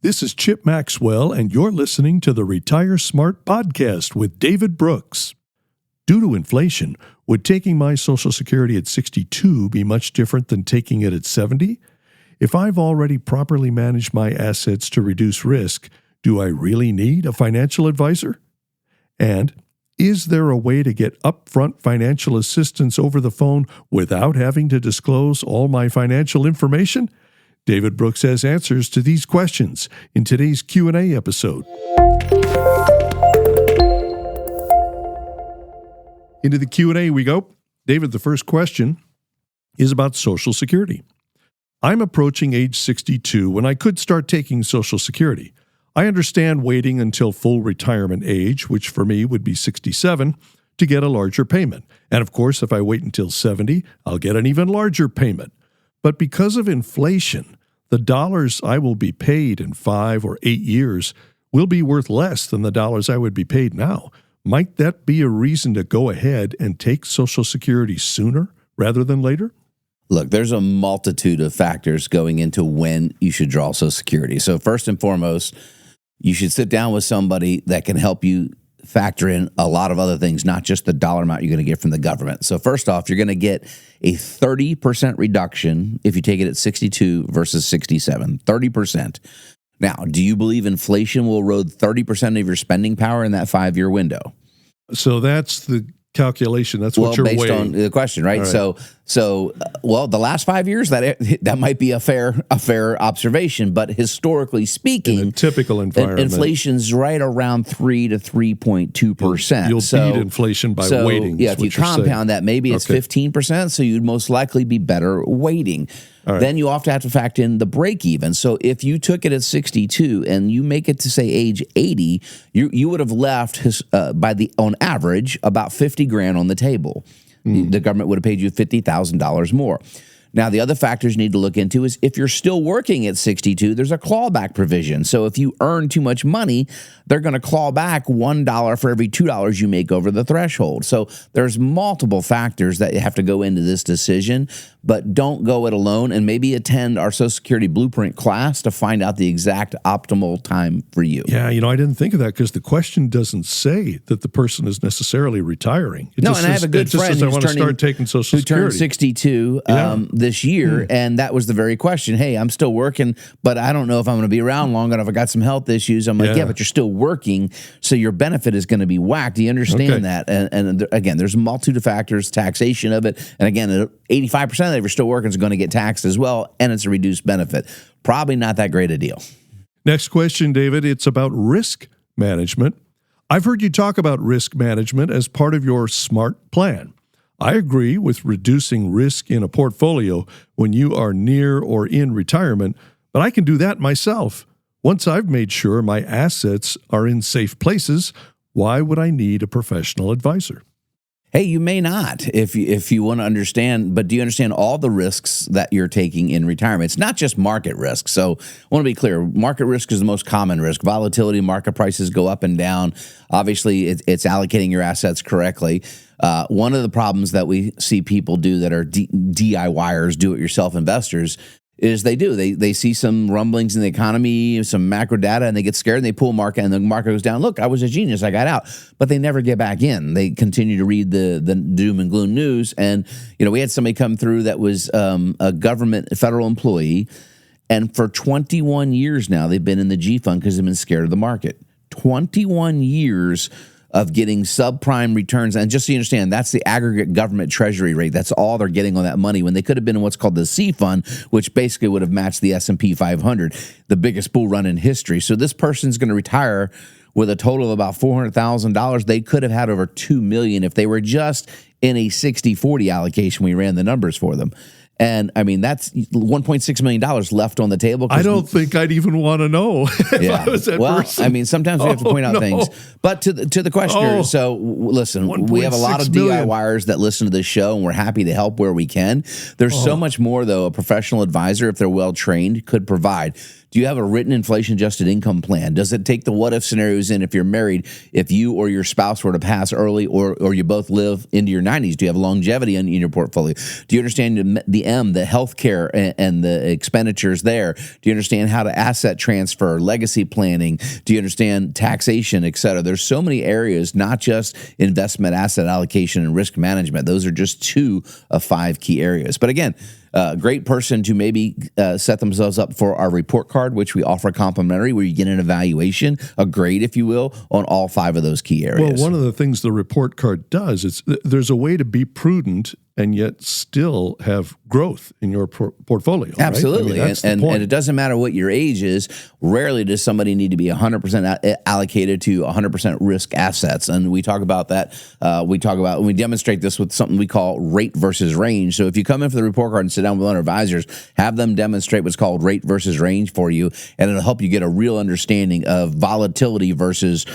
This is Chip Maxwell, and you're listening to the Retire Smart podcast with David Brooks. Due to inflation, would taking my Social Security at 62 be much different than taking it at 70? If I've already properly managed my assets to reduce risk, do I really need a financial advisor? And is there a way to get upfront financial assistance over the phone without having to disclose all my financial information? David Brooks has answers to these questions in today's Q&A episode. Into the Q&A we go. David, the first question is about Social Security. I'm approaching age 62 when I could start taking Social Security. I understand waiting until full retirement age, which for me would be 67, to get a larger payment. And of course, if I wait until 70, I'll get an even larger payment. But because of inflation, the dollars I will be paid in 5 or 8 years will be worth less than the dollars I would be paid now. Might that be a reason to go ahead and take Social Security sooner rather than later? Look, there's a multitude of factors going into when you should draw Social Security. So first and foremost, you should sit down with somebody that can help you factor in a lot of other things, not just the dollar amount you're going to get from the government. So first off, you're going to get a 30% reduction if you take it at 62 versus 67, 30%. Now, do you believe inflation will erode 30% of your spending power in that 5-year window? So that's the calculation. That's what you're based weighing. On the question, right? Right. So, the last 5 years that might be a fair observation, but historically speaking, in a typical environment, inflation's right around 3 to 3.2%. You'll beat inflation by waiting. Yeah, if you compound that, maybe it's 15%. So you'd most likely be better waiting. Right. Then you often have to factor in the break even. So if you took it at 62 and you make it to say age 80, you would have left on average about $50,000 on the table. The government would have paid you $50,000 more. Now, the other factors you need to look into is if you're still working at 62, there's a clawback provision. So if you earn too much money, they're going to claw back $1 for every $2 you make over the threshold. So there's multiple factors that have to go into this decision, but don't go it alone, and maybe attend our Social Security Blueprint class to find out the exact optimal time for you. Yeah, I didn't think of that because the question doesn't say that the person is necessarily retiring. And I have a good friend I want to start taking Social Security. Who turned 62 this year, and that was the very question. Hey, I'm still working, but I don't know if I'm going to be around long enough. I got some health issues. I'm like, yeah, but you're still working, so your benefit is going to be whacked. Do you understand that? And again, there's a multitude of factors, taxation of it, and again, 85% of it, if you're still working, is going to get taxed as well, and it's a reduced benefit. Probably not that great a deal. Next question, David. It's about risk management. I've heard you talk about risk management as part of your SMART plan. I agree with reducing risk in a portfolio when you are near or in retirement, but I can do that myself. Once I've made sure my assets are in safe places, why would I need a professional advisor? Hey, you may not if you want to understand, but do you understand all the risks that you're taking in retirement? It's not just market risk. So I want to be clear, market risk is the most common risk. Volatility, market prices go up and down. Obviously, it's allocating your assets correctly. One of the problems that we see people do that are DIYers, do-it-yourself investors, is they see some rumblings in the economy, some macro data, and they get scared and they pull market, and the market goes down. Look, I was a genius, I got out, but they never get back in. They continue to read the doom and gloom news. And we had somebody come through that was a federal employee, and for 21 years now they've been in the G fund because they've been scared of the market. 21 years of getting subprime returns. And just so you understand, that's the aggregate government treasury rate. That's all they're getting on that money when they could have been in what's called the C fund, which basically would have matched the S&P 500, the biggest bull run in history. So this person's going to retire with a total of about $400,000. They could have had over $2 million if they were just in a 60-40 allocation. We ran the numbers for them. And I mean, that's $1.6 million left on the table. I don't think I'd even want to know if I was that person. I mean, sometimes we have to point out things. But to the questioner, so listen, we have a lot of DIYers that listen to this show, and we're happy to help where we can. There's so much more, though, a professional advisor, if they're well trained, could provide. Do you have a written inflation-adjusted income plan? Does it take the what-if scenarios in if you're married, if you or your spouse were to pass early or you both live into your 90s? Do you have longevity in your portfolio? Do you understand the healthcare and the expenditures there? Do you understand how to asset transfer, legacy planning? Do you understand taxation, et cetera? There's so many areas, not just investment, asset allocation, and risk management. Those are just 2 of 5 key areas. But again, great person to maybe set themselves up for our report card, which we offer complimentary, where you get an evaluation, a grade, if you will, on all 5 of those key areas. Well, one of the things the report card does is there's a way to be prudent and yet still have growth in your portfolio. Absolutely. Right? And it doesn't matter what your age is. Rarely does somebody need to be 100% allocated to 100% risk assets. And we talk about that. We demonstrate this with something we call rate versus range. So if you come in for the report card and sit down with one of our advisors, have them demonstrate what's called rate versus range for you, and it'll help you get a real understanding of volatility versus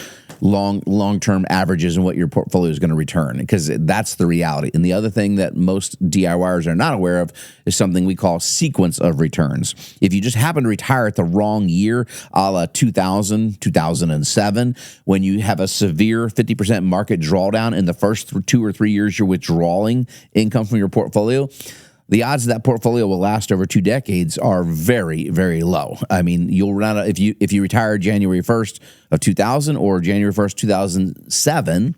long-term averages and what your portfolio is going to return, because that's the reality. And the other thing that most DIYers are not aware of is something we call sequence of returns. If you just happen to retire at the wrong year, a la 2000, 2007, when you have a severe 50% market drawdown in the first 2 or 3 years you're withdrawing income from your portfolio, the odds that portfolio will last over 2 decades are very, very low. I mean, you'll run out if you retire January 1st of 2000 or January 1st, 2007,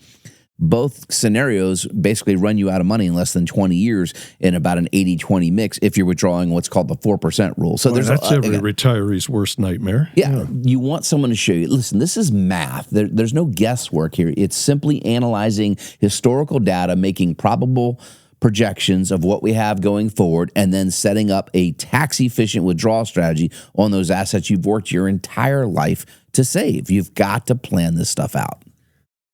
both scenarios basically run you out of money in less than 20 years in about an 80-20 mix if you're withdrawing what's called the 4% rule. So that's every retiree's worst nightmare. Yeah. You want someone to show you, listen, this is math. There's no guesswork here. It's simply analyzing historical data, making probable projections of what we have going forward, and then setting up a tax-efficient withdrawal strategy on those assets you've worked your entire life to save. You've got to plan this stuff out.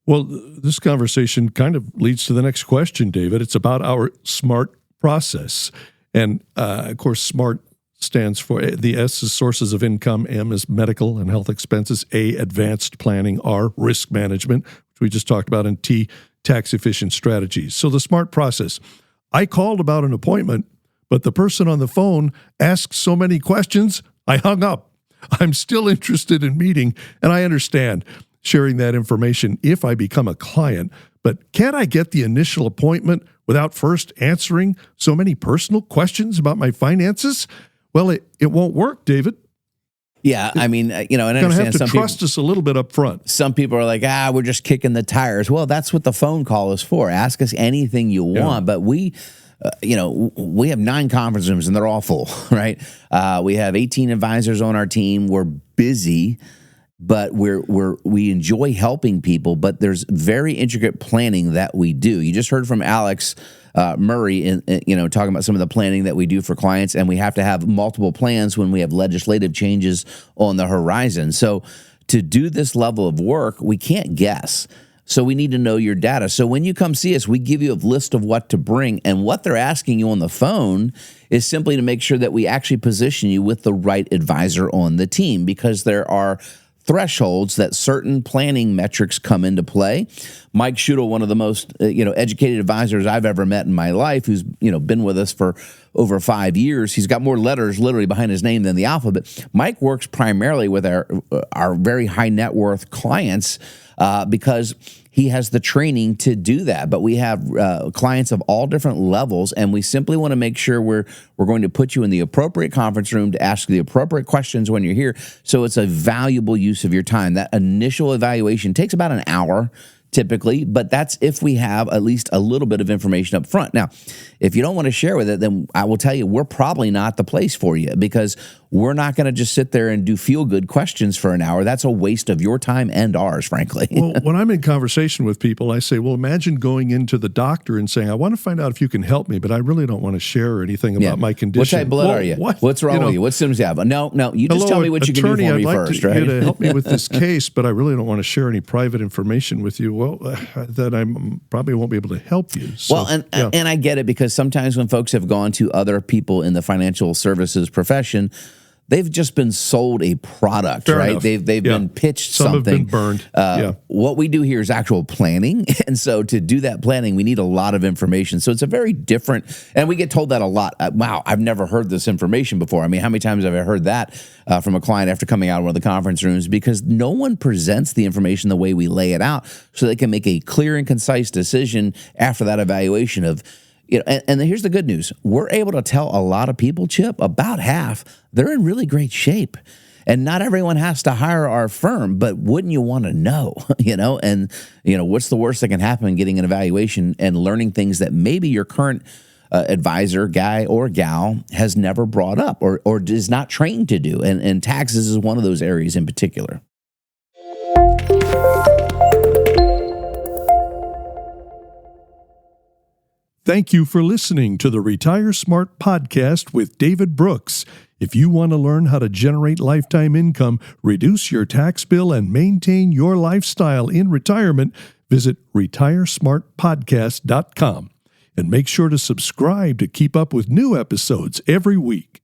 Well, this conversation kind of leads to the next question, David. It's about our SMART process. And, of course, SMART stands for the S is sources of income, M is medical and health expenses, A, advanced planning, R, risk management, which we just talked about, and T, tax-efficient strategies. So the SMART process. I called about an appointment, but the person on the phone asked so many questions, I hung up. I'm still interested in meeting, and I understand sharing that information if I become a client, but can't I get the initial appointment without first answering so many personal questions about my finances? Well, it won't work, David. Yeah, I mean, and I understand understand have to some trust us a little bit up front. Some people are like, we're just kicking the tires. Well, that's what the phone call is for. Ask us anything you want, but we have 9 conference rooms and they're all full, right? We have 18 advisors on our team. We're busy, but we enjoy helping people, but there's very intricate planning that we do. You just heard from Alex Murray, talking about some of the planning that we do for clients, and we have to have multiple plans when we have legislative changes on the horizon. So to do this level of work, we can't guess. So we need to know your data. So when you come see us, we give you a list of what to bring, and what they're asking you on the phone is simply to make sure that we actually position you with the right advisor on the team, because there are thresholds that certain planning metrics come into play. Mike Schutel, one of the most educated advisors I've ever met in my life, who's been with us for over 5 years. He's got more letters literally behind his name than the alphabet. Mike works primarily with our very high net worth clients because he has the training to do that. But we have clients of all different levels, and we simply want to make sure we're going to put you in the appropriate conference room to ask the appropriate questions when you're here. So it's a valuable use of your time. That initial evaluation takes about an hour typically, but that's if we have at least a little bit of information up front. Now, if you don't want to share with it, then I will tell you we're probably not the place for you, because we're not going to just sit there and do feel-good questions for an hour. That's a waste of your time and ours, frankly. Well, when I'm in conversation with people, I say, well, imagine going into the doctor and saying, I want to find out if you can help me, but I really don't want to share anything about my condition. What type of blood are you? What's wrong with you? What symptoms do you have? No, you just tell me what you can do for me first, right? I'd like you to help me with this case, but I really don't want to share any private information with you. Well, that I probably won't be able to help you. So, and I get it, because sometimes when folks have gone to other people in the financial services profession, they've just been sold a product, Fair right? enough. They've been pitched Some something. have been burned. What we do here is actual planning. And so to do that planning, we need a lot of information. So it's a very different, and we get told that a lot. Wow, I've never heard this information before. I mean, how many times have I heard that from a client after coming out of one of the conference rooms? Because no one presents the information the way we lay it out so they can make a clear and concise decision after that evaluation of, and here's the good news. We're able to tell a lot of people, Chip, about half, they're in really great shape. And not everyone has to hire our firm, but wouldn't you want to know, And, what's the worst that can happen getting an evaluation and learning things that maybe your current advisor, guy or gal, has never brought up or is not trained to do. And taxes is one of those areas in particular. Thank you for listening to the Retire Smart podcast with David Brooks. If you want to learn how to generate lifetime income, reduce your tax bill, and maintain your lifestyle in retirement, visit retiresmartpodcast.com. And make sure to subscribe to keep up with new episodes every week.